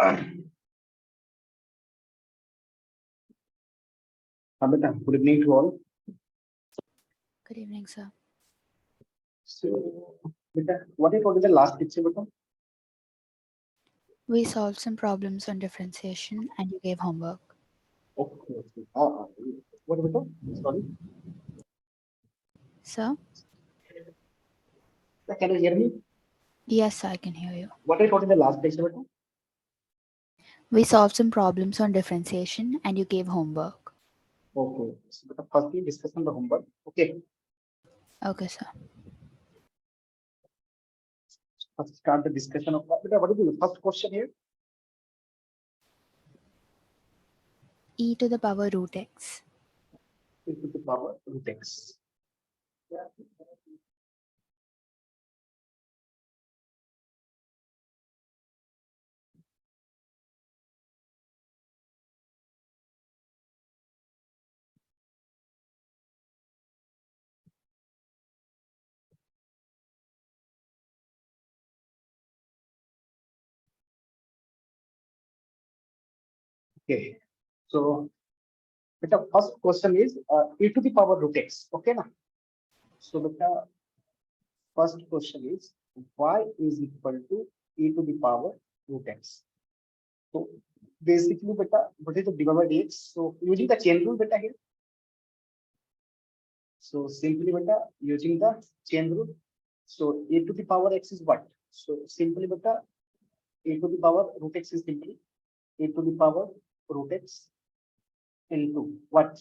Good evening to all. Good evening, sir. So, what is the last picture? We solved some problems on differentiation and you gave homework. Okay. What about? Sorry. Sir? Can you hear me? Yes, I can hear you. What is the last picture? We solved some problems on differentiation and you gave homework. Okay. So, first we discuss on the homework. Okay. Okay, sir. Let's start the discussion of what is the first question here? E to the power root x. E to the power root x. Yeah. Okay. So, the first question is e to the power root x. Okay, na? So, the first question is y is equal to e to the power root x. So, basically, beta, what is the divided by dx? So, using the chain rule, beta here. So, simply, beta, using the chain rule. So, e to the power x is what? So, simply, beta, e to the power root x is simply e to the power root x into what?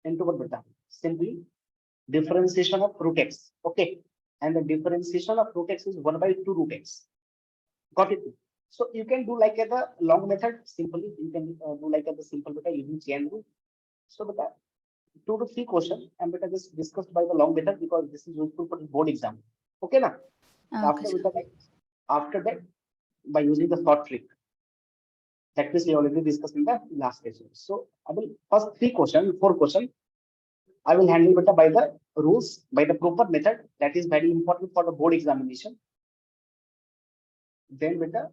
Into what, beta? Simply differentiation of root x. Okay. And the differentiation of root x is 1 by 2 root x. Got it? So you can do like the long method. Simply, you can do like the simple beta using chain rule. So beta 2 to 3 questions and beta just discussed by the long method because this is useful for the board exam. Okay, na? Okay, After that, by using the short trick. That means we already discussed in the last session. So I will first 4 questions. I will handle beta by the rules, by the proper method. That is very important for the board examination. Then beta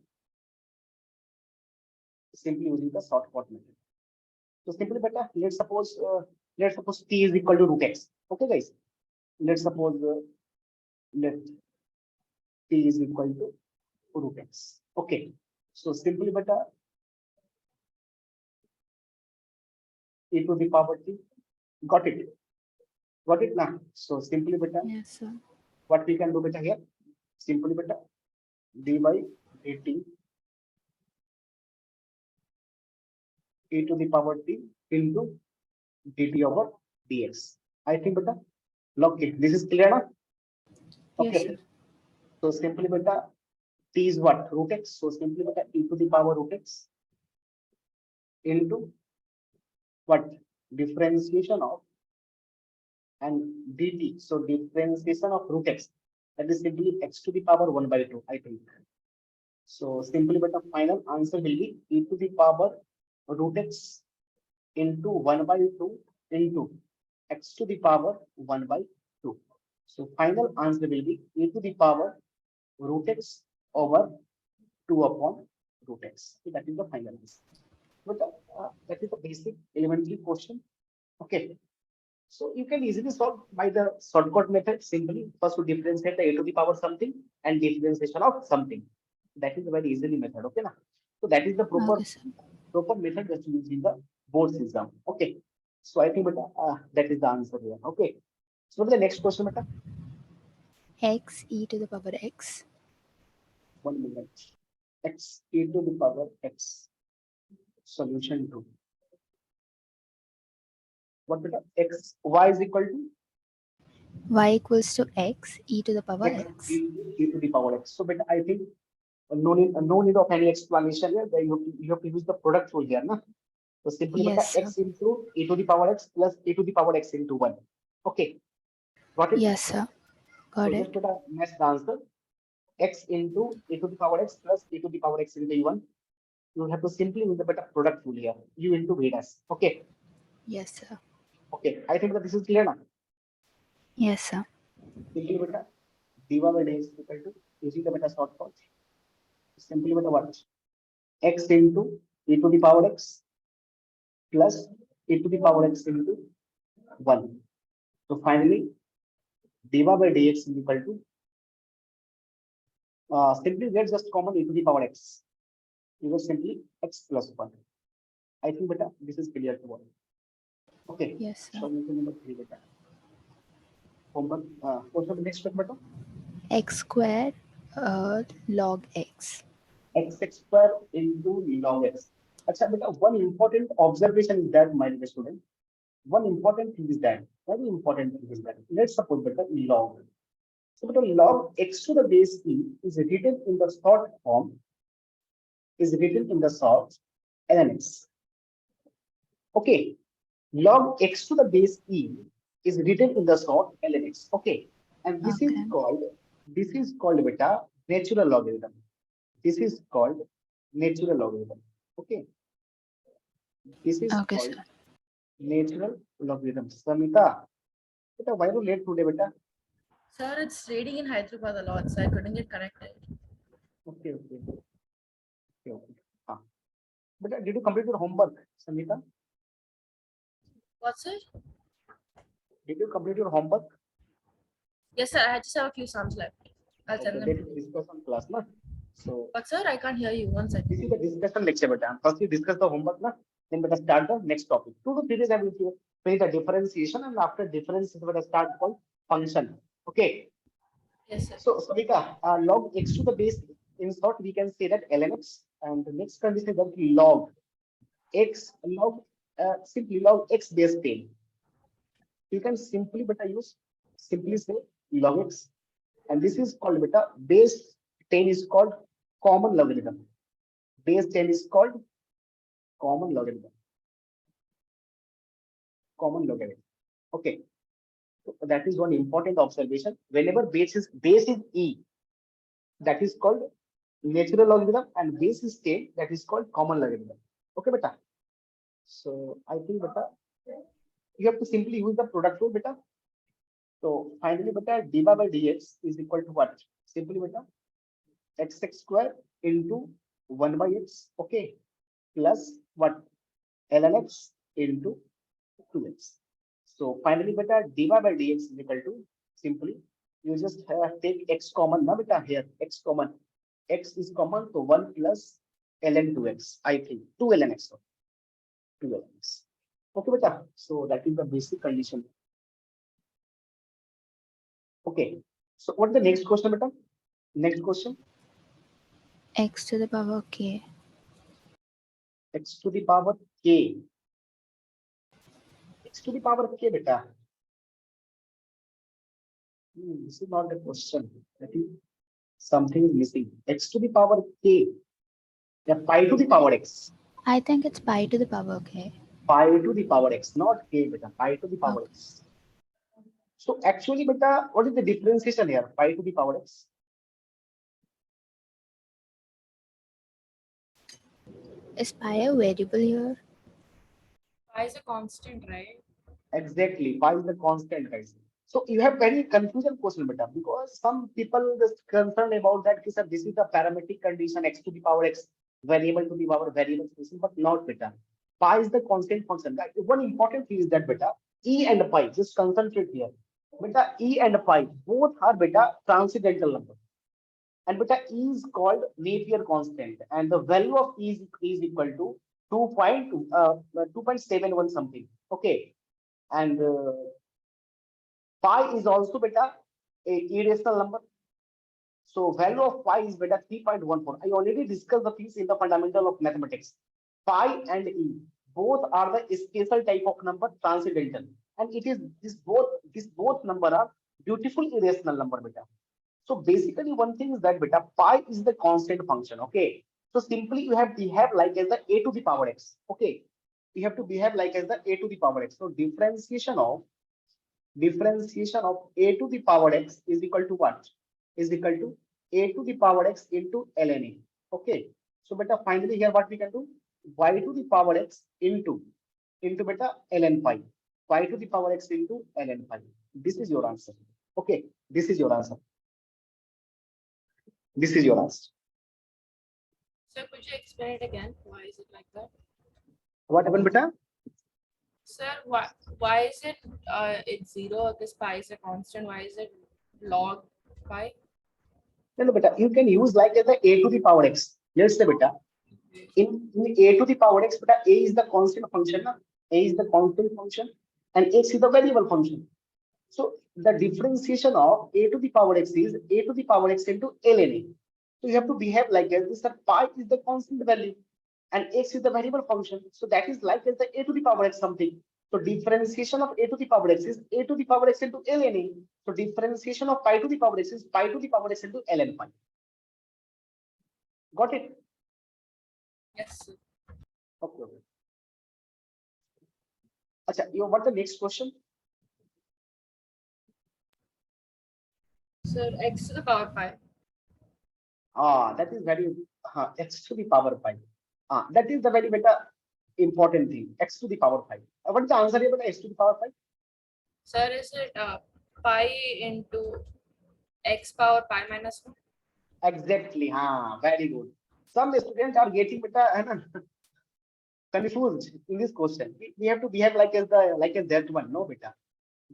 simply using the shortcut method. So simply beta, let's suppose t is equal to root x. Okay, guys. Let's suppose let t is equal to root x. Okay. So simply beta e to the power t. Got it? Got it now? So simply beta. yes, sir. What we can do beta here? Simply beta dy dt e to the power t into dt over dx. I think beta. Look it. This is clear now? Okay. Yes, sir. So simply beta t is what? Root x. So simply beta e to the power root x into what? Differentiation of and dt. So differentiation of root x. That is simply x to the power 1 by 2, I think. So simply beta final answer will be e to the power root x into 1 by 2 into x to the power 1 by 2. So final answer will be e to the power root x over 2 upon root x. So that is the final answer. But that is the basic elementary question. Okay. So you can easily solve by the shortcut method. Simply first to differentiate the a to the power something and differentiation of something. That is a very easily method. Okay, na? So that is the proper method that you use in the board exam. Okay. So I think that is the answer here. Okay. So the next question, beta. X e to the power x. 1 minute. X e to the power x. Solution 2. What beta? X y is equal to Y equals to x e to the power x. E to the power x. So beta, I think no need of any explanation here. You have to use the product rule here, na? So simply Yes, x into e to the power x plus e to the power x into 1. Okay. Got it? Yes, sir. Got so it. Just beta, next answer. X into e to the power x plus e to the power x into 1. You have to simply use the beta product rule here. U into v dash. Okay. Yes, sir. Okay. I think that this is clear now. Yes, sir. Simply beta dy by dx is equal to using the beta shortcut. Simply beta what? x into e to the power x plus e to the power x into 1. So finally, dy by dx is equal to simply get just common e to the power x. You will simply x plus 1. I think beta, this is clear to all. Okay. Yes, sir. So number 3 beta. Homework. What's the next step beta? X square log x. X square into log x. Achha, beta, one important observation is that, my dear student. One important thing is that, very important thing is that, let's suppose beta log. So beta log x to the base e is written in the short form, ln x. Okay. Log x to the base e is written in the short ln x. Okay. And this is called beta natural logarithm. This is called natural logarithm. Okay. This is Okay, called sir. natural logarithm. Samita, beta, why are you late today, beta? Sir, it's raining in Hyderabad a lot, so I couldn't get connected. Okay. Beta, did you complete your homework, Samita? What, sir? Did you complete your homework? Yes, sir. I just have a few sums left. I'll Okay, send them. let's discuss on class, na? So But, sir, I can't hear you. One this second. is the discussion lecture, beta. First we discuss the homework, na? Then beta start the next topic. 2 to 3 days I will play the differentiation, and after differentiation, beta start called function. Okay. Yes, sir. So beta, log x to the base. In short, we can say that ln x, and the next condition is that log x simply log x base 10. You can simply beta use simply say log x, and this is called beta base 10 is called common logarithm. Base 10 is called common logarithm. Common logarithm. Okay. So that is one important observation. Whenever base is e, that is called natural logarithm, and base is 10, that is called common logarithm. Okay, beta. So I think beta, you have to simply use the product rule, beta. So finally, beta, dy by dx is equal to what? Simply beta, x square into 1 by x, okay, plus what? ln x into 2x. So finally, beta, dy by dx is equal to simply, you just take x common, now beta here, x common. X is common, so 1 plus ln 2x, I think, 2 ln x, 2 ln x. Okay, beta. So that is the basic condition. Okay. So what is the next question, beta? Next question. X to the power k. X to the power k. X to the power k, beta. This is not the question. I think something is missing. X to the power k. Yeah, pi to the power x. I think it's pi to the power k. Pi to the power x, not k, beta. Pi to the power Okay. x. So actually, beta, what is the differentiation here? Pi to the power x. Is pi a variable here? Pi is a constant, right? Exactly. Pi is the constant, guys. So you have very confusion question, beta, because some people just concerned about that. Sir, this is the parametric condition x to the power x, variable to the power variable function, but not beta. Pi is the constant function. Guys, one important thing is that beta, e and pi, just concentrate here. Beta, e and pi, both are beta transcendental number. And beta, e is called Napier constant, and the value of e is equal to 2.71 something. Okay. And pi is also beta a irrational number. So value of pi is beta 3.14. I already discussed the things in the fundamental of mathematics. Pi and e both are the special type of number, transcendental, and it is this both number are beautiful irrational number, beta. So basically one thing is that beta pi is the constant function. Okay. So simply you have to behave like as the a to the power x. Okay. You have to behave like as the a to the power x. So differentiation of a to the power x is equal to what? Is equal to a to the power x into ln a. Okay. So beta finally here what we can do? Y to the power x into beta ln pi. Y to the power x into ln pi. This is your answer. Okay. This is your answer. This is your answer. Sir, could you explain it again? Why is it like that? What happened, beta? Sir, why is it it's 0 because pi is a constant? Why is it log pi? No, beta. You can use like as the a to the power x. Let's say, beta. In a to the power x, beta, a is the constant function. Na? A is the constant function, and x is the variable function. So the differentiation of a to the power x is a to the power x into ln. So you have to behave like this. That pi is the constant value, and x is the variable function. So that is like as the a to the power x something. So differentiation of a to the power x is a to the power x into ln. So differentiation of pi to the power x is pi to the power x into ln pi. Got it? Yes, sir. Okay. Okay. Acha, you want the next question? Sir, x to the power pi. That is very x to the power pi. That is the very better important thing. X to the power pi. What is the answer about x to the power pi? Sir, is it pi into x power pi minus 1? Exactly. Very good. Some students are getting better confused in this question. We have to behave like as the like as that one. No, beta.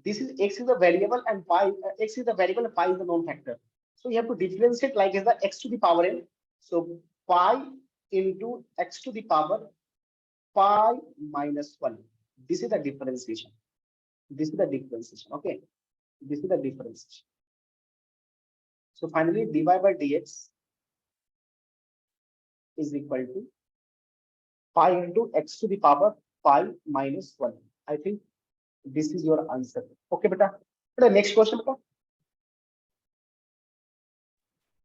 This is x is a variable and pi x is a variable and pi is the known factor. So you have to differentiate like as the x to the power n. So pi into x to the power pi minus 1. This is the differentiation. This is the differentiation. Okay. This is the differentiation. So finally, dy by dx is equal to pi into x to the power pi minus 1. I think this is your answer. Okay, beta. The next question, beta.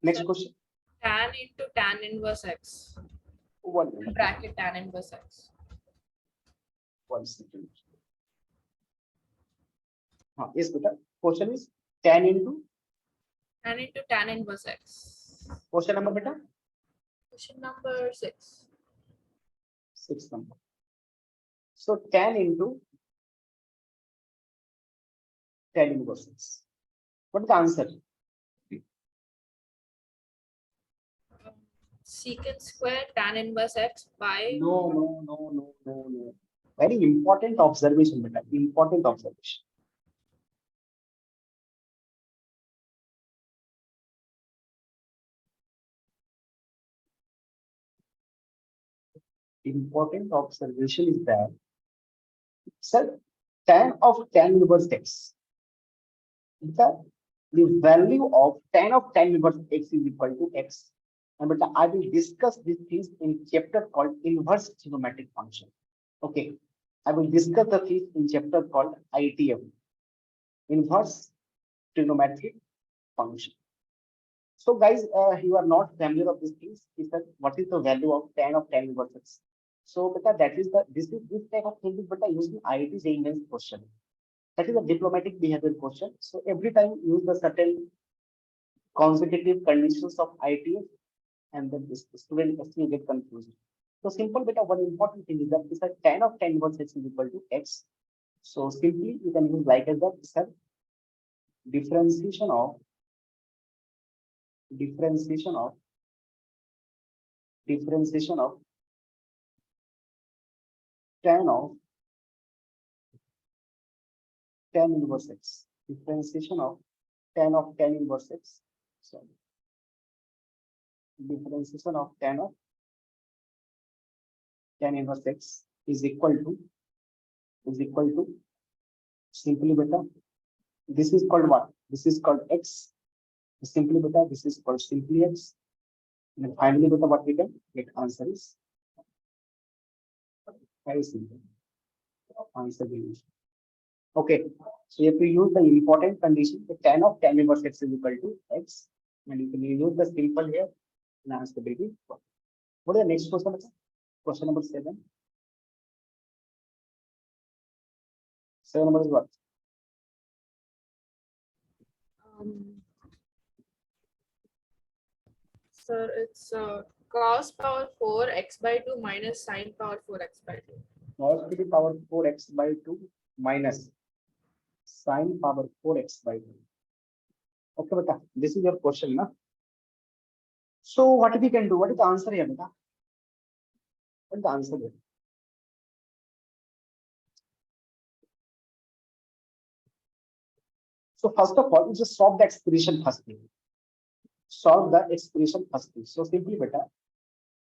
Next Sir, question. tan into tan inverse x. One minute. Bracket tan inverse x. 1 second. Yes, beta. Question is tan into Tan inverse x. question number, beta. Question number 6. 6 number. So tan into tan inverse x. What is the answer? Secant square tan inverse x by No. Very important observation, beta. Important observation. Important observation is that, sir, tan of tan inverse x. The value of tan inverse x is equal to x. And but I will discuss these things in chapter called inverse trigonometric function. Okay. I will discuss the things in chapter called ITF, inverse trigonometric function. So guys, you are not familiar of these things. Is that what is the value of tan inverse x? So because that is the this type of thing is but using IIT-JEE question. That is a diplomatic behavior question. So every time use the certain consecutive conditions of ITF, and then this student actually get confused. So simple beta one important thing is that is that tan of tan inverse x is equal to x. So simply you can use like as that is that differentiation of tan of tan inverse x. Differentiation of tan inverse x. So differentiation of tan inverse x is equal to simply beta. This is called what? This is called x. Simply beta. This is called simply x. And finally, beta, what we can get answer is very simple. Answer will be okay. So you have to use the important condition. The tan of tan inverse x is equal to x, and you can use the simple here and answer will be what? What is the next question? Question number 7. 7 number is what? Sir, it's cos power 4 x by 2 minus sin power 4 x by 2. Cos to the power 4x by 2 minus sin power 4x by 2. Okay, beta. This is your question, na? So what we can do? What is the answer here, beta? What's the answer there? So first of all, we just solve the expression first thing. Solve the expression first thing. So simply beta,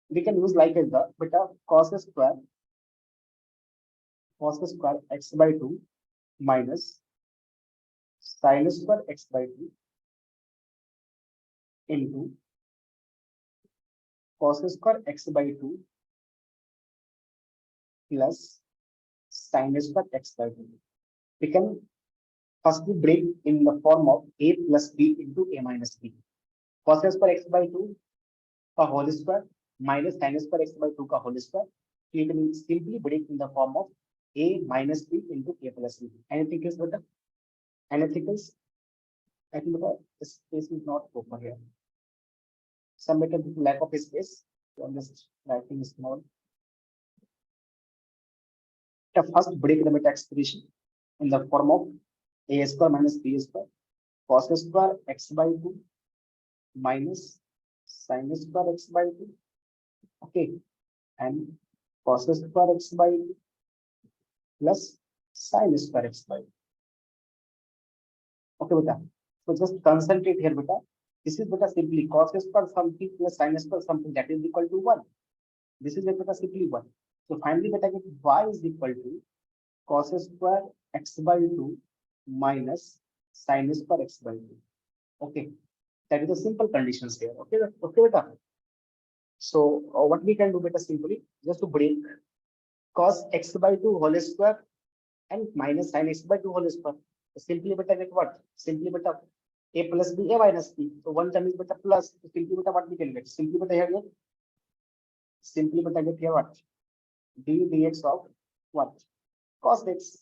we can use like as the beta cos square x by 2 minus sin square x by 2 into cos square x by 2 plus sin square x by 2. We can firstly break in the form of a plus b into a minus b. Cos square x by 2 का whole square minus sin square x by 2 का whole square. So you can simply break in the form of a minus b into a plus b. Anything else better? Anything else? I think the space is not proper here. Some better lack of space. So I'm just writing small. The first break the meta expression in the form of a square minus b square cos square x by 2 minus sin square x by 2. Okay, and cos square x by 2 plus sin square x by 2. Okay, beta. So just concentrate here, beta. This is beta simply cos square something plus sin square something that is equal to 1. This is beta simply 1. So finally, beta get y is equal to cos square x by 2 minus sin square x by 2. Okay, that is the simple conditions here. Okay, okay, beta. So what we can do beta simply just to break cos x by 2 whole square and minus sin x by 2 whole square. So simply beta get what? Simply beta a plus b a minus b. So one term is beta plus. So simply beta what we can get? Simply beta here. Simply beta get here what? D dx of what? Cos x.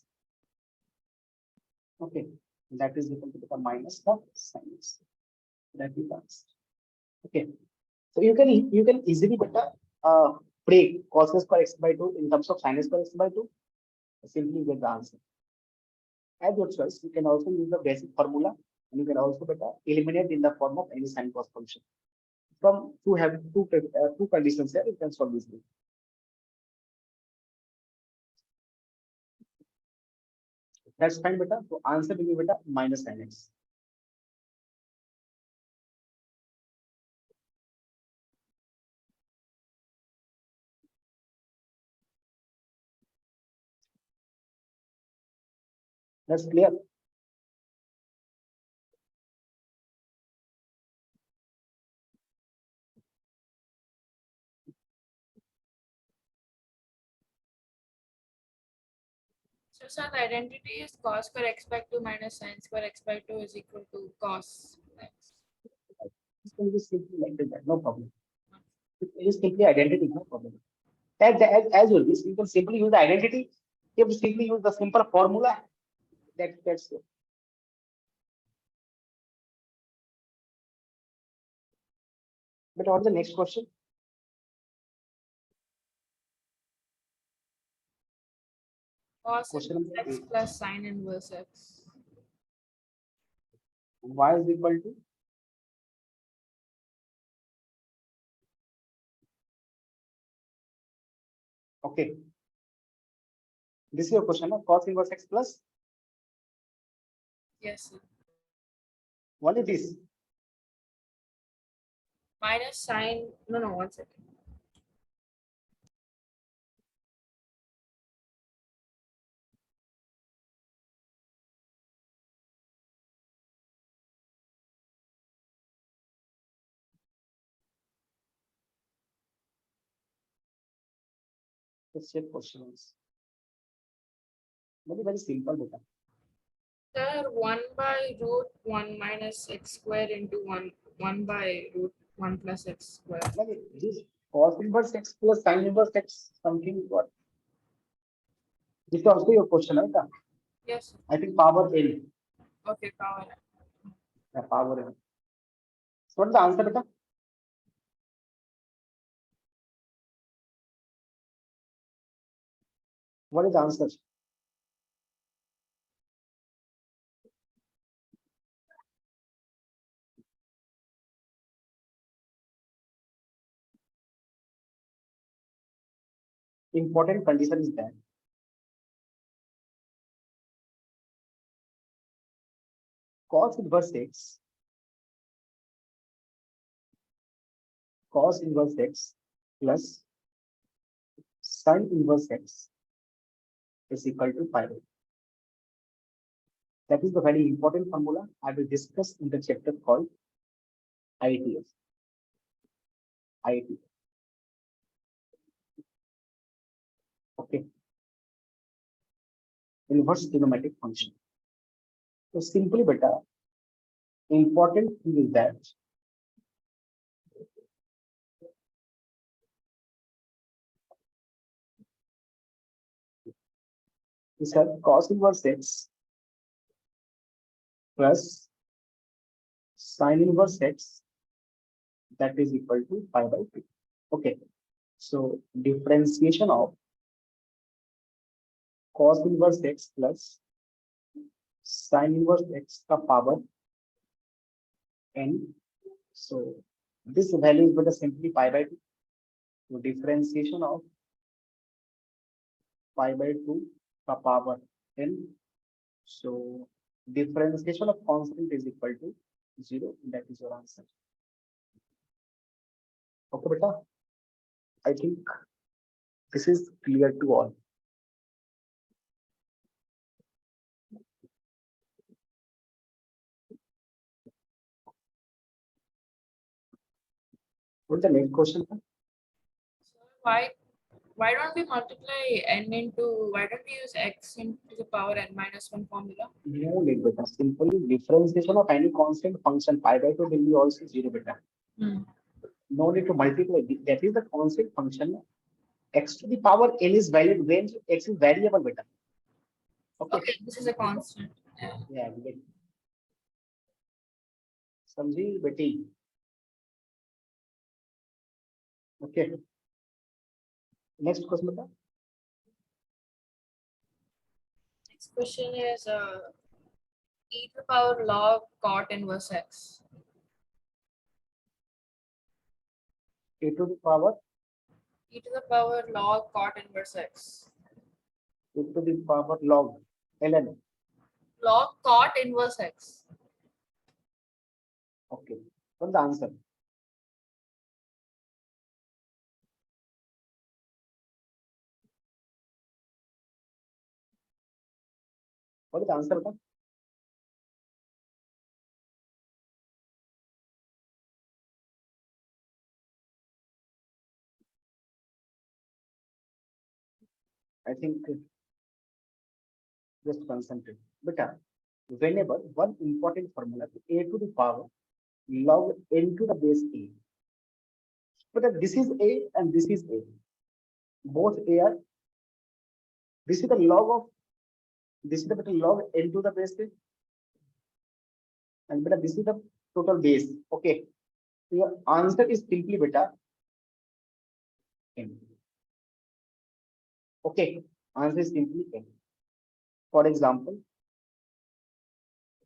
Okay, that is equal to beta minus the sin x. That becomes okay. So you can easily beta break cos square x by 2 in terms of sin square x by 2. Simply get the answer. As your choice, you can also use the basic formula and you can also better eliminate in the form of any sin cos function. From two conditions here, you can solve this. That's fine, beta. So answer will be beta minus sin x. That's clear. So, sir, the identity is cos square x by 2 minus sin square x by 2 is equal to cos x. This can be simply like that, no problem. It is simply identity, no problem. As always, you can simply use the identity. You can simply use the simple formula. That's it. But what's the next question? Cos Question inverse number x 8. plus sin inverse x. Y is equal to okay. This is your question, no? Cos inverse x plus Yes, sir. what is this? Minus sin. No, 1 second. Let's check questions. Very simple data. Sir, 1 by root 1 minus x square into 1 by root 1 plus x square. This cos inverse x plus sin inverse x something what? This is also your question, right? Yes, sir. I think power L. Okay, power. Yeah, power L. So what's the answer, beta? What is the answer? important condition is that cos inverse x plus sin inverse x is equal to pi by 2. That is the very important formula I will discuss in the chapter called IITF. IIT. Okay. Inverse trigonometric function. So simply beta, important thing is that we have cos inverse x plus sin inverse x that is equal to pi by 2. Okay. So differentiation of cos inverse x plus sin inverse x ka power n. So this value is but simply pi by 2. So differentiation of pi by 2 ka power n. So differentiation of constant is equal to 0. That is your answer. Okay, beta. I think this is clear to all. What's the next question? Why don't we multiply n into, why don't we use x into the power n minus 1 formula? No need, beta. Simply differentiation of any constant function pi by 2 will be also 0, beta. No need to multiply. That is the constant function. X to the power n is valid when x is variable, beta. Okay, this is a constant. Yeah, good. समझी बेटी. Okay. Next question, beta. Next question is e to the power log cot inverse x. A to the power E to the power log cot inverse x. A to the power log ln. Log cot inverse x. Okay. What's the answer? What is the answer, beta? I think just concentrate. Beta, whenever one important formula a to the power log n to the base a. But this is a and this is a. Both a are. This is the log of this is the beta log n to the base a. And beta this is the total base. Okay. So your answer is simply beta n. Okay. Answer is simply n. For example,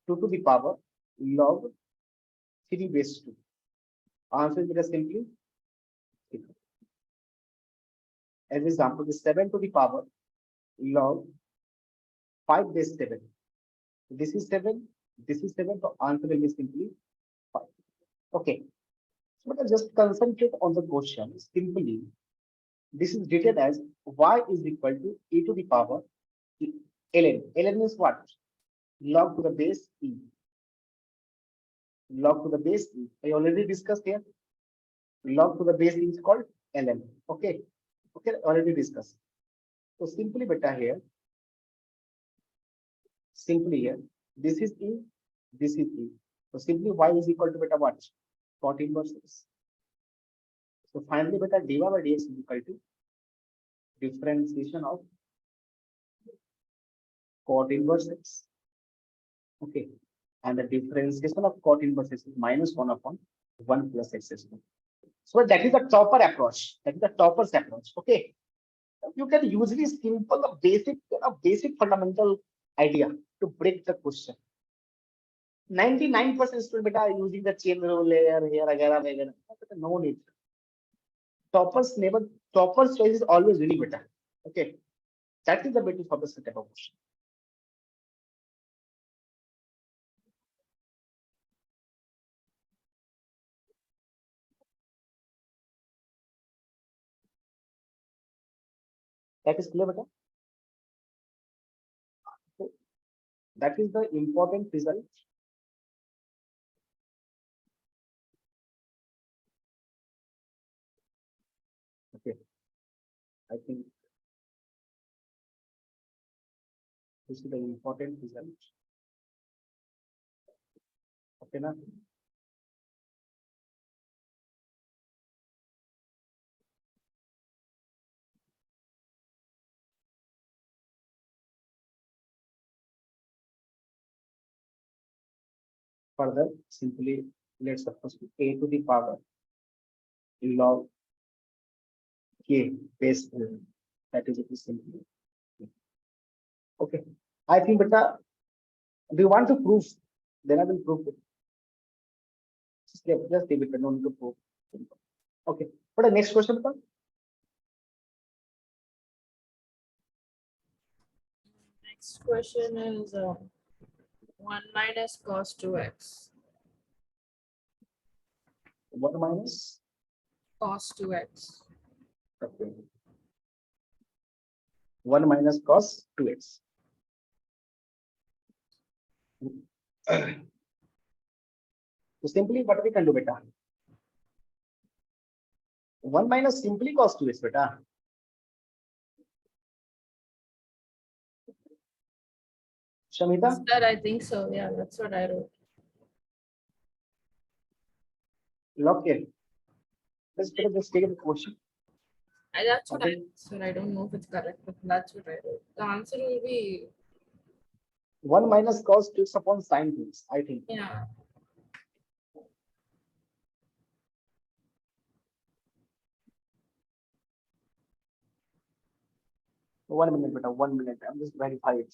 2 to the power log 3 base 2. Answer is beta simply 6. As example, the 7 to the power log 5 base 7. This is 7. This is 7. So answer will be simply 5. Okay. So but just concentrate on the question. Simply, this is written as y is equal to e to the power ln. Ln is what? Log to the base e. Log to the base e. I already discussed here. Log to the base e is called ln. Okay. Okay, already discussed. So simply beta here. Simply here. This is e. This is e. So simply y is equal to beta what? 14 inverse x. So finally beta dy by dx is equal to differentiation of cot inverse x. Okay. And the differentiation of cot inverse x is minus 1 upon 1 plus x square. So that is the topper approach. That is the topper's approach. Okay. You can usually simple the basic fundamental idea to break the question. 99% students are using the chain rule layer here, no need. Toppers choice is always really better. Okay, that is the basis for the type of question. That is clear, beta? So that is the important result. Okay, I think this is the important result. Okay, now. Further, simply let's suppose a to the power log k base 11. That is it is simply. Okay, I think, beta, do you want to prove? Then I will prove it. Just leave it, no need to prove. Okay, but the next question, beta? Next question is 1 minus cos 2x. 1 minus. Cos 2x. Okay. 1 minus cos 2x. So simply what we can do, beta? 1 minus simply cos 2x, beta. Shamita? Sir, I think so. Yeah, that's what I wrote. Log K. Let's just take the question. That's what I Okay. wrote, sir. I don't know if it's correct, but that's what I wrote. The answer will be 1 minus cos 2x upon sin 2x, I think. yeah. One minute, beta. 1 minute. I'm just verify it.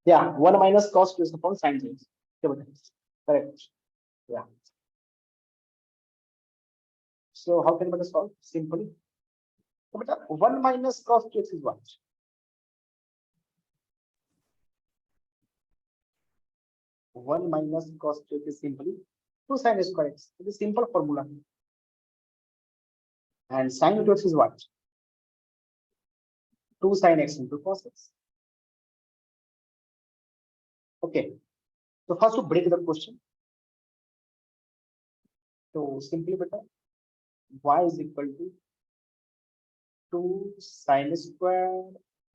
Yeah, 1 minus cos 2x upon sin 2x. Okay, beta. Correct. Yeah. So how can we solve? Simply. So, beta, 1 minus cos 2x is what? 1 minus cos 2x is simply 2 sin square x. It is simple formula. And sin 2x is what? 2 sin x into cos x. Okay. So first to break the question. So simply, beta, y is equal to 2 sin square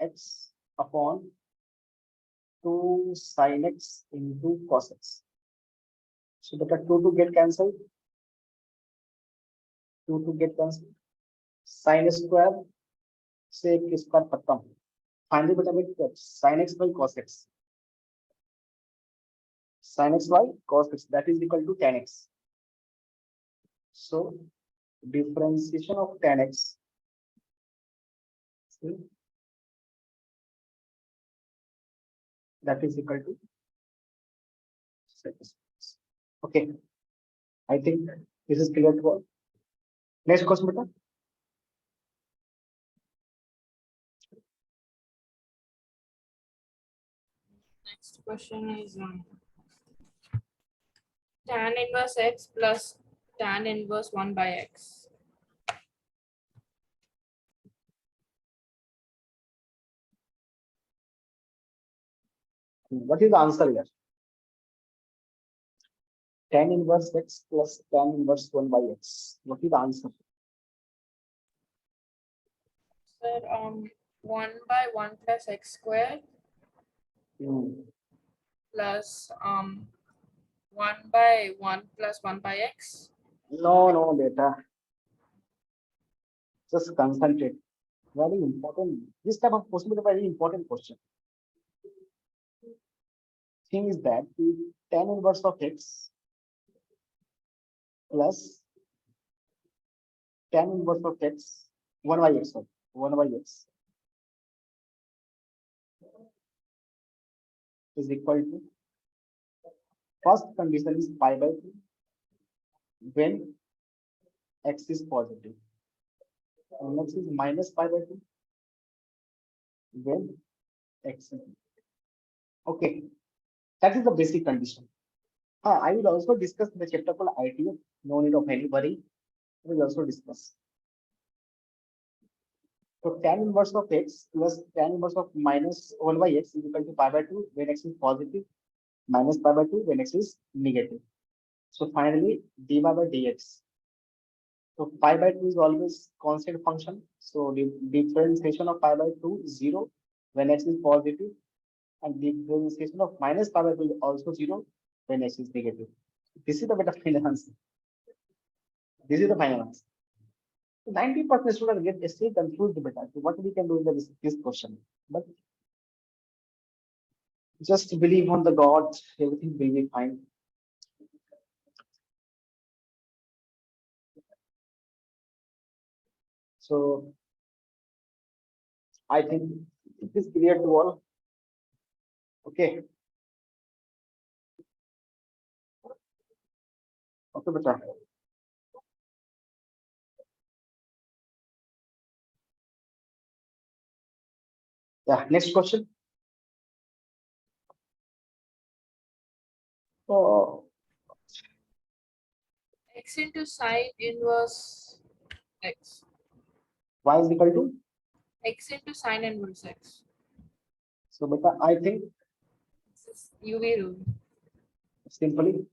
x upon 2 sin x into cos x. So beta, 2 to get cancelled. 2 to get cancelled. Sin square से square खत्म. Finally, beta, we get sin x by cos x. Sin x by cos x, that is equal to tan x. So differentiation of tan x. See, that is equal to sec x. Okay, I think this is clear to all. Next question, beta. Next question is tan inverse x plus tan inverse 1 by x. What is the answer here? Tan inverse x plus tan inverse 1 by x. What is the answer? Sir, 1 by 1 plus x squared plus 1 by 1 plus 1 by x. No, beta. Just concentrate. Very important. This type of question is a very important question. Thing is that the tan inverse of x plus tan inverse of x, 1 by x, sorry, 1 by x is equal to, first condition is pi by 2 when x is positive. And next is minus pi by 2 when x is. Okay, that is the basic condition. I will also discuss the chapter called IIT. No need of any worry. We will also discuss. So tan inverse of x plus tan inverse of minus 1 by x is equal to pi by 2 when x is positive, minus pi by 2 when x is negative. So finally, dy by dx. So pi by 2 is always constant function. So the differentiation of pi by 2 is 0 when x is positive, and the differentiation of minus pi by 2 is also 0 when x is negative. This is the better final answer. This is the final answer. 90% students get still confused with that. So what we can do in this question? But just believe on the God, everything will be fine. So I think it is clear to all. Okay. Okay, beta. Yeah, next question. Oh, X into sine inverse x. y is equal to. X into sine inverse x. So beta, I think This is UV rule. simply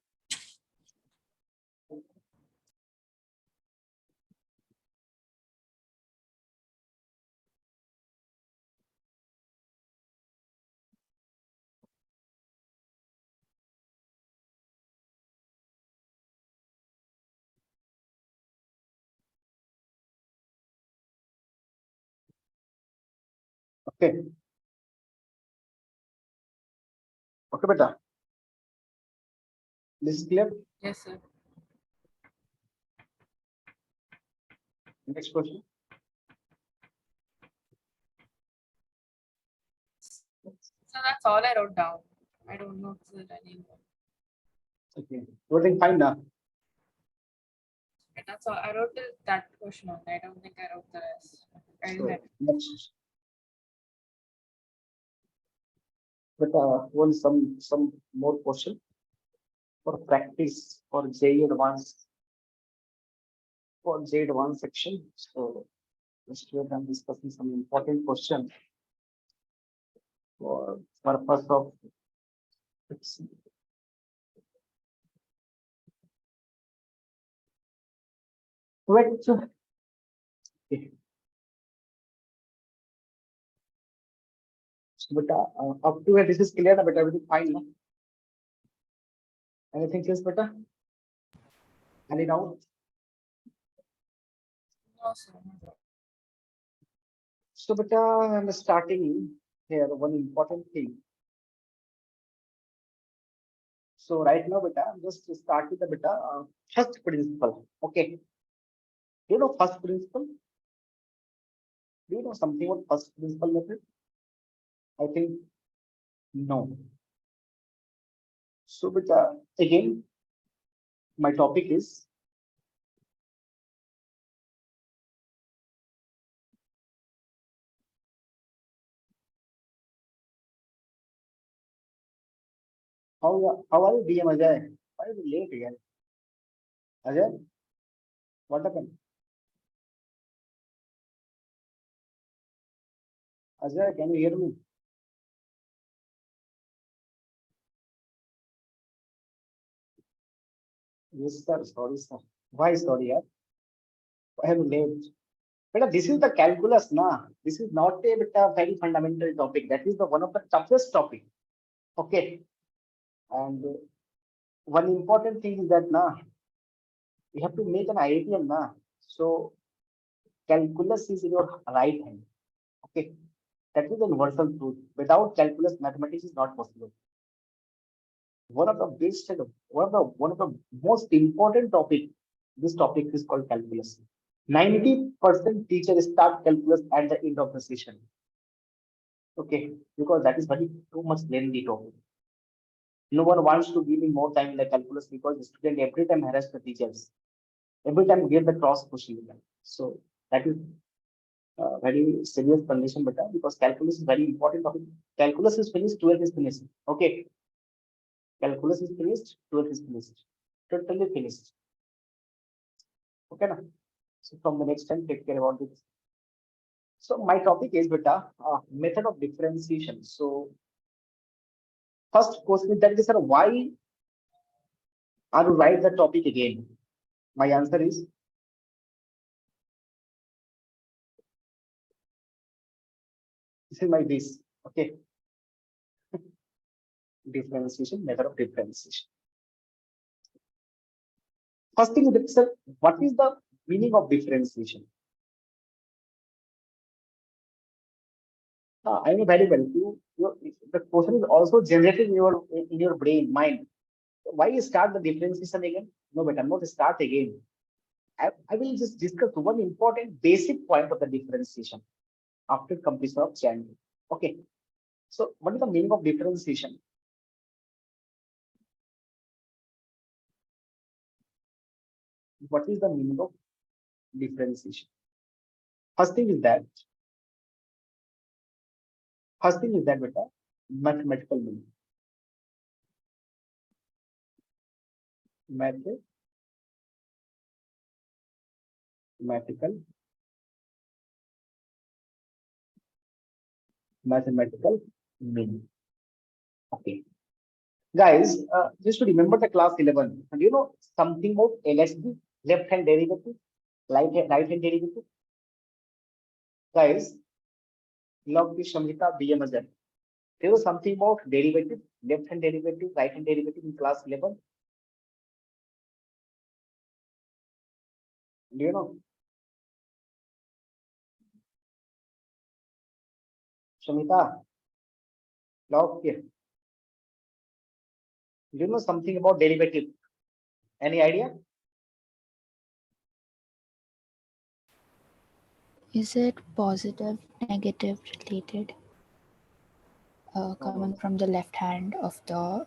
okay. Okay, beta. This is clear. Yes, sir. Next question. So that's all I wrote down. I don't know if there's any more. Okay. Everything fine now. That's all. I wrote that question on. I don't think I wrote the rest. I didn't So, have- next. But one some more question for practice for JEE advanced, for JEE advanced section. So let's here I'm discussing some important question for purpose of which okay. So, but up to here this is clear, but everything fine. No? Anything else, better? Any doubt? No, sir. So, but I'm starting here one important thing. So right now, beta, I'm just start with the beta first principle. Okay. Do you know first principle? Do you know something about first principle method? I think no. So, beta, again, my topic is how are you, DM Ajay? Why are you late again? Ajay, what happened? Ajay, can you hear me? Yes, sir. Sorry, sir. Why sorry, yaar? Why am I late? Beta, this is the calculus, na. This is not a beta very fundamental topic. That is the one of the toughest topic. Okay. And one important thing is that na, you have to make an IITM na. So calculus is in your right hand. Okay. That is the universal truth. Without calculus, mathematics is not possible. One of the best and one of the most important topic. This topic is called calculus. 90% teachers start calculus at the end of the session. Okay, because that is very too much lengthy topic. No one wants to give me more time in the calculus because the student every time harass the teachers. Every time get the cross question. So that is very serious condition, but because calculus is very important topic. Calculus is finished, 12 is finished. Okay, calculus is finished, 12 is finished. Totally finished. Okay, na? So from the next time, take care about this. So my topic is beta method of differentiation. So first question is that is, sir, why are you write the topic again? My answer is this is my this. Okay, differentiation, method of differentiation. First thing is that, sir, what is the meaning of differentiation? I know very well. The question is also generated in your brain, mind. Why you start the differentiation again? No, but I'm not start again. I will just discuss one important basic point of the differentiation after completion of chain. Okay. So what is the meaning of differentiation? What is the meaning of differentiation? First thing is that beta, mathematical meaning. Mathematical meaning. Okay. Guys, just to remember the class 11, and you know something about LSD, left hand derivative, right hand derivative? Guys, love the Shamita BMZ. There was something about derivative, left hand derivative, right hand derivative in class 11. Do you know? Shamita, love here. Do you know something about derivative? Any idea? Is it positive, negative, related? Coming from the left hand of the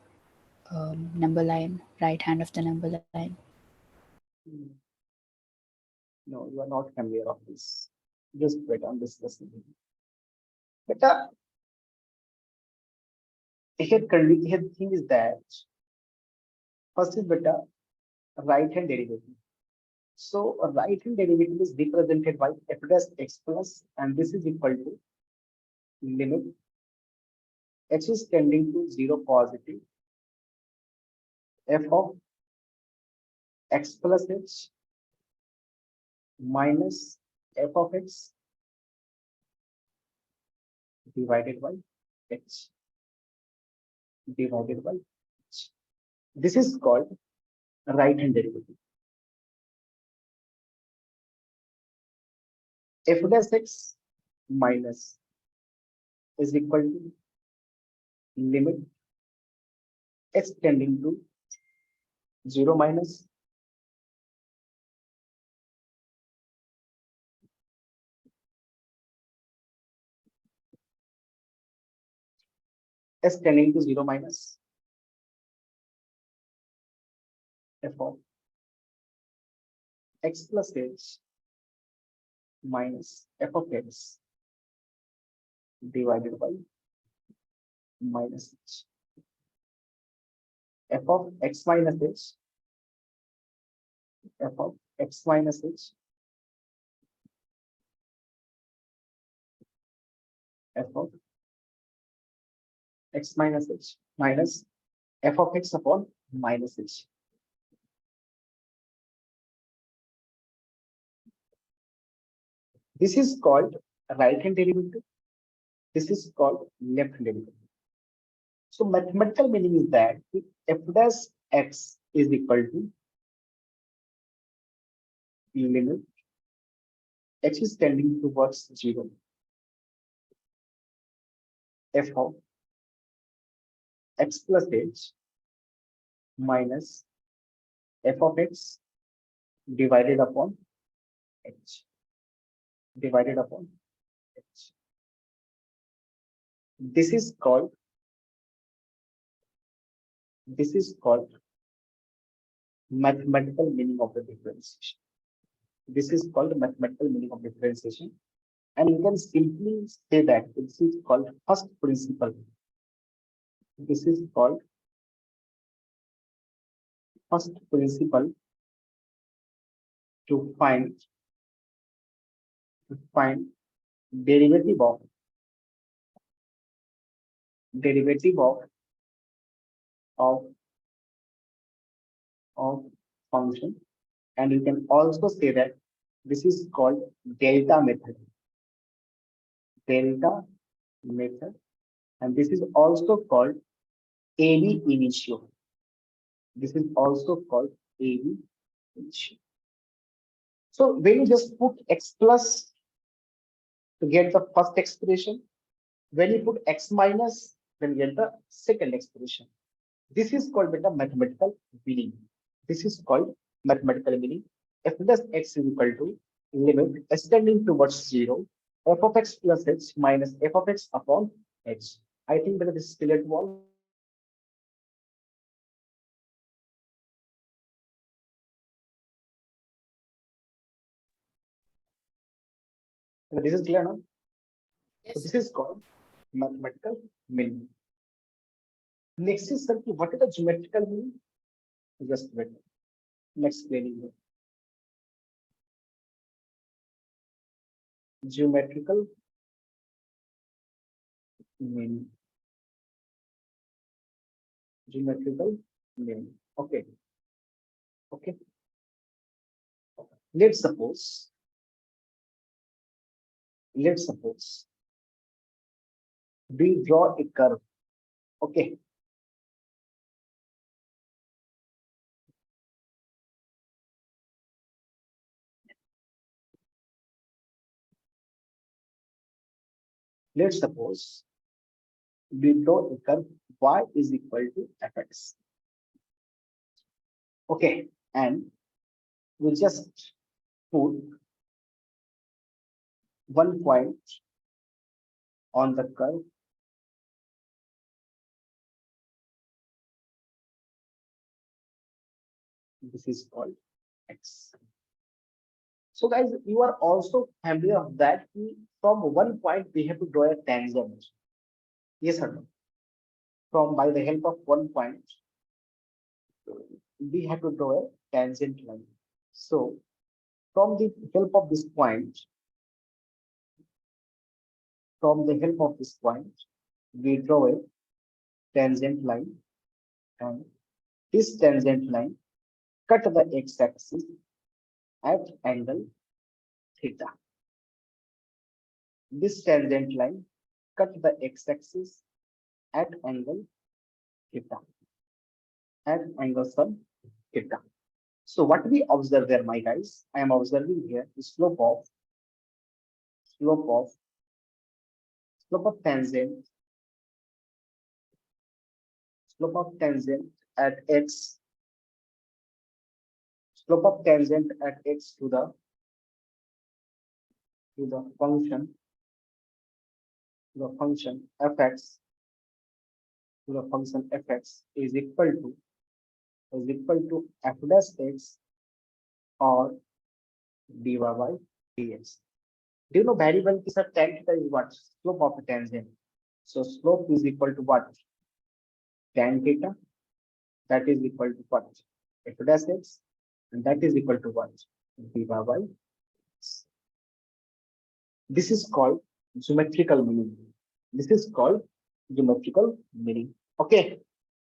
number line, right hand of the number line. No, you are not familiar of this. Just wait on discussing. But here thing is that first is beta right hand derivative. So a right hand derivative is represented by f dash x plus, and this is equal to limit x is tending to 0 positive f of x plus h minus f of x divided by h divided by h. This is called right hand derivative. F dash x minus is equal to limit x tending to 0 minus s tending to 0 minus f of x plus h minus f of x divided by minus h. F of x minus h, f of x minus h, f of x minus h minus f of x upon minus h. This is called right hand derivative. This is called left hand derivative. So mathematical meaning is that if f dash x is equal to limit x is tending towards 0, f of x plus h minus f of x divided upon h divided upon h. This is called mathematical meaning of the differentiation. This is called mathematical meaning of differentiation. And you can simply say that this is called first principle. This is called first principle to find derivative of of of function. And you can also say that this is called delta method. Delta method. And this is also called AB initio. This is also called AB initio. So when you just put x plus to get the first expression, when you put x minus, then you get the second expression. This is called mathematical meaning. This is called mathematical meaning. F plus x is equal to limit extending towards 0, f of x plus h minus f of x upon h. I think that this is clear to all. This is clear now. So Yes. this is called mathematical meaning. Next is, sir, what is the geometrical meaning? Just wait. Next explaining. Geometrical meaning. Geometrical meaning. Okay. Okay. Let's suppose we draw a curve. Okay. Let's suppose we draw a curve y is equal to fx. Okay. And we just put one point on the curve. This is called x. So guys, you are also familiar of that. From one point we have to draw a tangent. Yes or no? From by the help of one point, we have to draw a tangent line. So from the help of this point, we draw a tangent line, and this tangent line cut the x-axis at angle theta. This tangent line cut the x-axis at angle theta. At angle sun theta. So what we observe there, my guys, I am observing here the slope of tangent at x, to the function fx, is equal to f dash x or dy by dx. Do you know very well that tan theta is what? Slope of a tangent. So slope is equal to what? Tan theta. That is equal to what? F dash x. And that is equal to what? Dy by x. This is called geometrical meaning. Okay.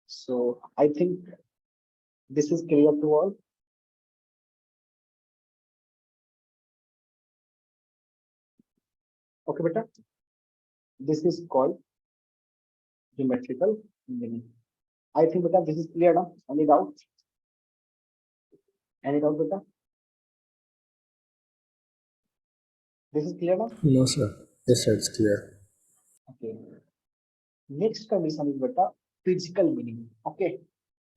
So I think this is clear to all. Okay, beta. This is called geometrical meaning. I think beta, this is clear now. Any doubt? Beta? This is clear now? No, sir. Yes, sir, it's clear. Okay. Next condition is beta physical meaning. Okay.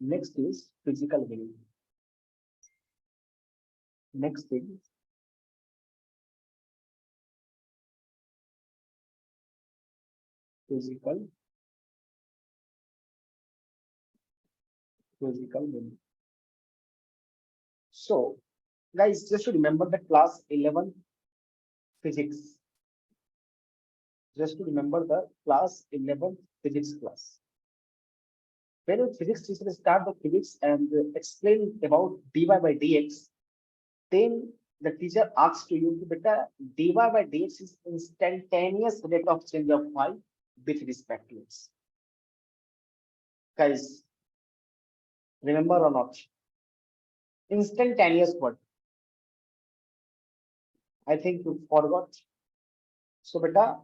Next is physical meaning. Next is physical meaning. So, guys, just to remember the class 11 physics. Just to remember the class 11 physics class. When a physics teacher start the physics and explain about dy by dx, then the teacher asks to you, beta, dy by dx is instantaneous rate of change of y with respect to x. Guys, remember or not? Instantaneous what? I think you forgot. So, beta,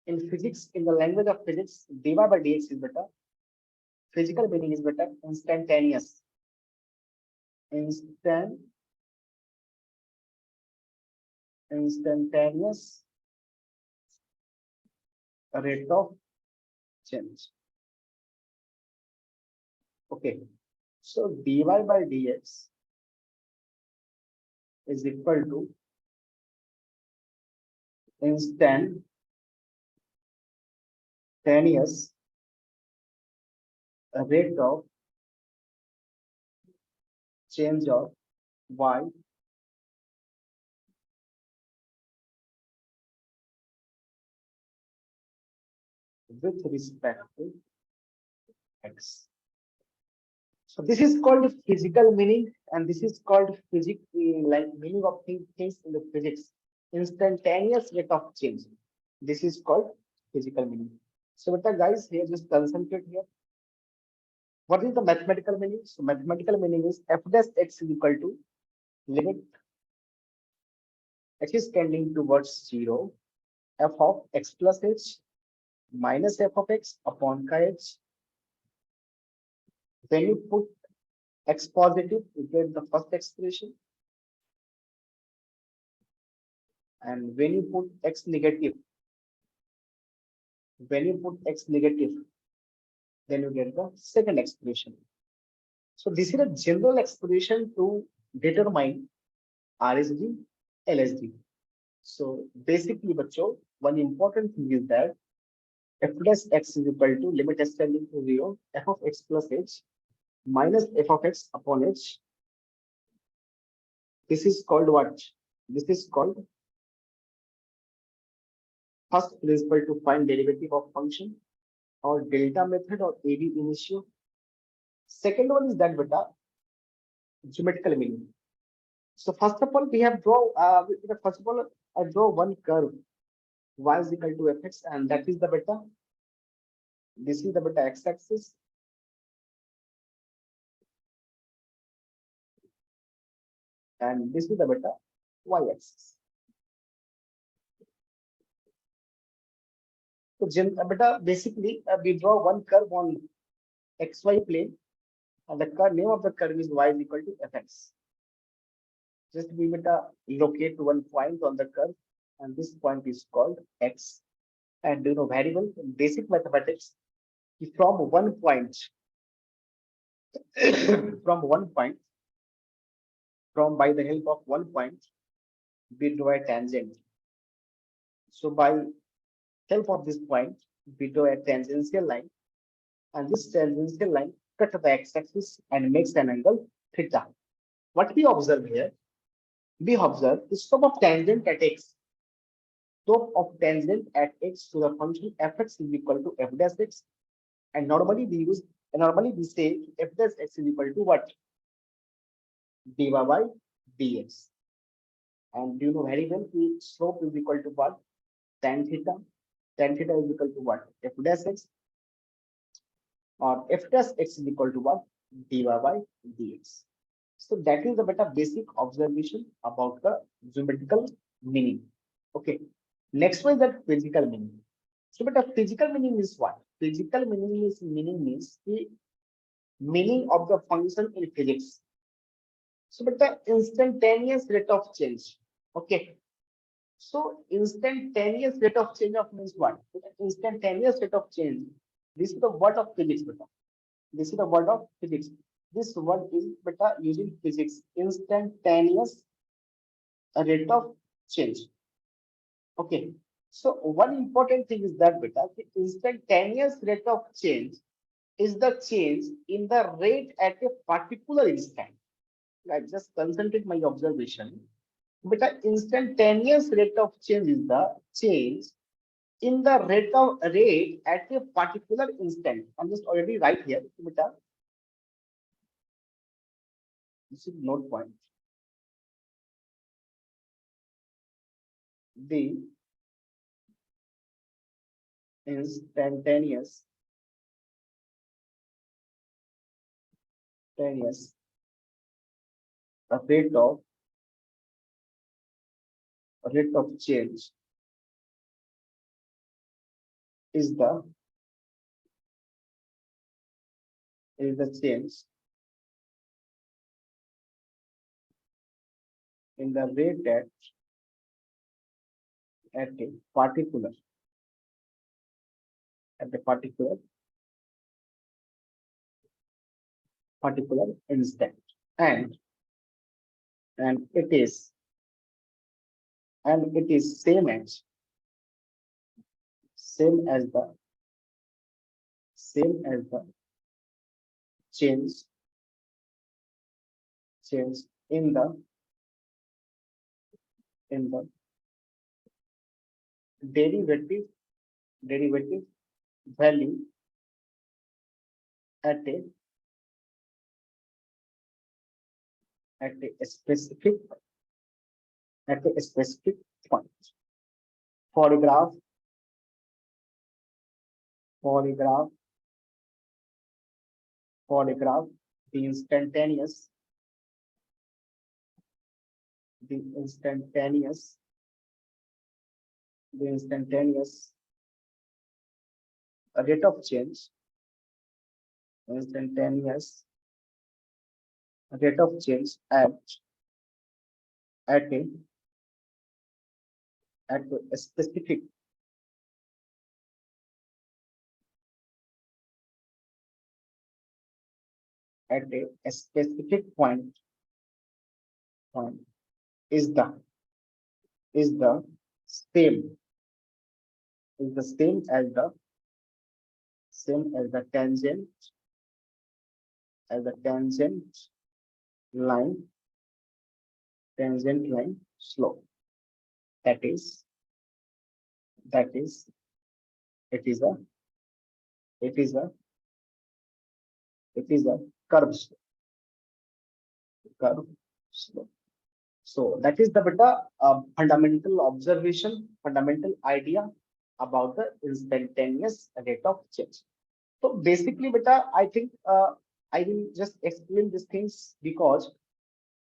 in physics, in the language of physics, dy by dx is beta. Physical meaning is beta instantaneous. Instantaneous rate of change. Okay. So dy by dx is equal to instantaneous rate of change of y with respect to x. So this is called physical meaning, and this is called physics, like meaning of things in the physics. Instantaneous rate of change. This is called physical meaning. So, guys, here just concentrate here. What is the mathematical meaning? So, mathematical meaning is f dash x is equal to limit x is tending towards 0, f of x plus h minus f of x upon chi h. When you put x positive, you get the first expression. And when you put x negative, then you get the second expression. So this is a general expression to determine RSD, LSD. So basically, bachcho, one important thing is that f plus x is equal to limit s tending to 0, f of x plus h minus f of x upon h. This is called what? This is called first principle to find derivative of function, or delta method, or AB initio. Second one is that beta geometrical meaning. So first of all, we have first of all, I draw one curve y is equal to fx, and that is the beta. This is the beta x-axis. And this is the beta y-axis. So beta, basically, we draw one curve on xy plane, and the name of the curve is y is equal to fx. Just we beta locate one point on the curve, and this point is called x. And very well, in basic mathematics, from one point, by the help of one point, we draw a tangent. So by help of this point, we draw a tangential line, and this tangential line cuts the x-axis and makes an angle theta. What we observe here? We observe the slope of tangent at x. Slope of tangent at x to the function fx is equal to f dash x, and normally we say f dash x is equal to what? dy by dx. And do you know very well the slope is equal to what? Tan theta. Tan theta is equal to what? F dash x, or f dash x is equal to what? dy by dx. So that is the beta basic observation about the geometrical meaning. Okay. Next one is that physical meaning. So beta physical meaning is what? Physical meaning means the meaning of the function in physics. So beta instantaneous rate of change. Okay. So instantaneous rate of change of means what? Instantaneous rate of change. This is the word of physics, beta. This is the word of physics. This word is beta using physics. Instantaneous rate of change. Okay. So one important thing is that beta, the instantaneous rate of change is the change in the rate at a particular instant. I just concentrate my observation. Beta, instantaneous rate of change is the change in the rate at a particular instant. I'm just already right here. Beta, this is note point. The instantaneous rate of change is the change in the rate at a particular instant, and it is same as the change in the derivative value at a specific point. For a graph, the instantaneous rate of change, at a specific point is the same as the tangent line slope. That is it is a curve slope. So that is the beta fundamental observation, fundamental idea about the instantaneous rate of change. So basically, beta, I think I will just explain these things because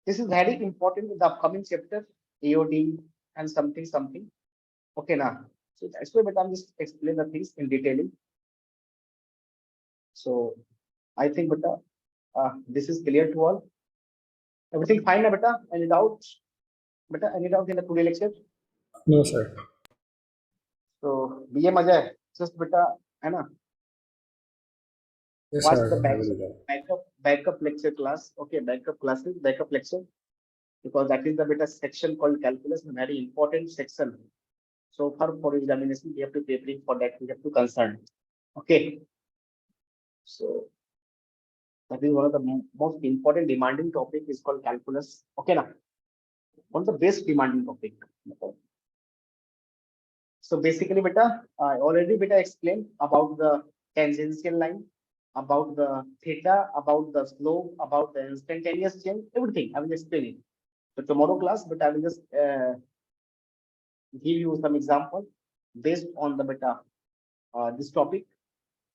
this is very important in the upcoming chapter, AOD and something. Okay, now. So that's why, beta, I'm just explain the things in detailing. So I think, beta, this is clear to all. Everything fine, beta? Any doubts? Beta, any doubt in the today lecture? No, sir. So BA मजा है, just beta, है ना? Yes, Watch sir. the I will do that. backup lecture class. Okay, backup lecture, because that is the beta section called calculus, a very important section. So for examination, we have to preparing for that. We have to concern. Okay. So that is one of the most important demanding topic is called calculus. Okay, now one of the best demanding topic. So basically, beta, I already explained about the tangential line, about the theta, about the slope, about the instantaneous change, everything. I will explain it. So tomorrow class, but I will just give you some example based on the beta this topic,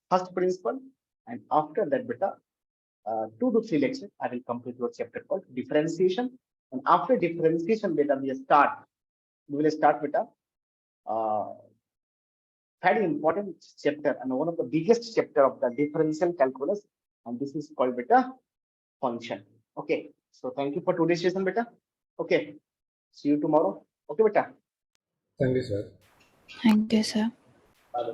first principle, and after that beta 2 to 3 lectures I will complete your chapter called differentiation, and after differentiation beta we will start beta very important chapter and one of the biggest chapter of the differential calculus, and this is called beta function. Okay, so thank you for today's session beta. Okay, see you tomorrow. Okay beta. Thank you, sir. Thank you, sir. Bye.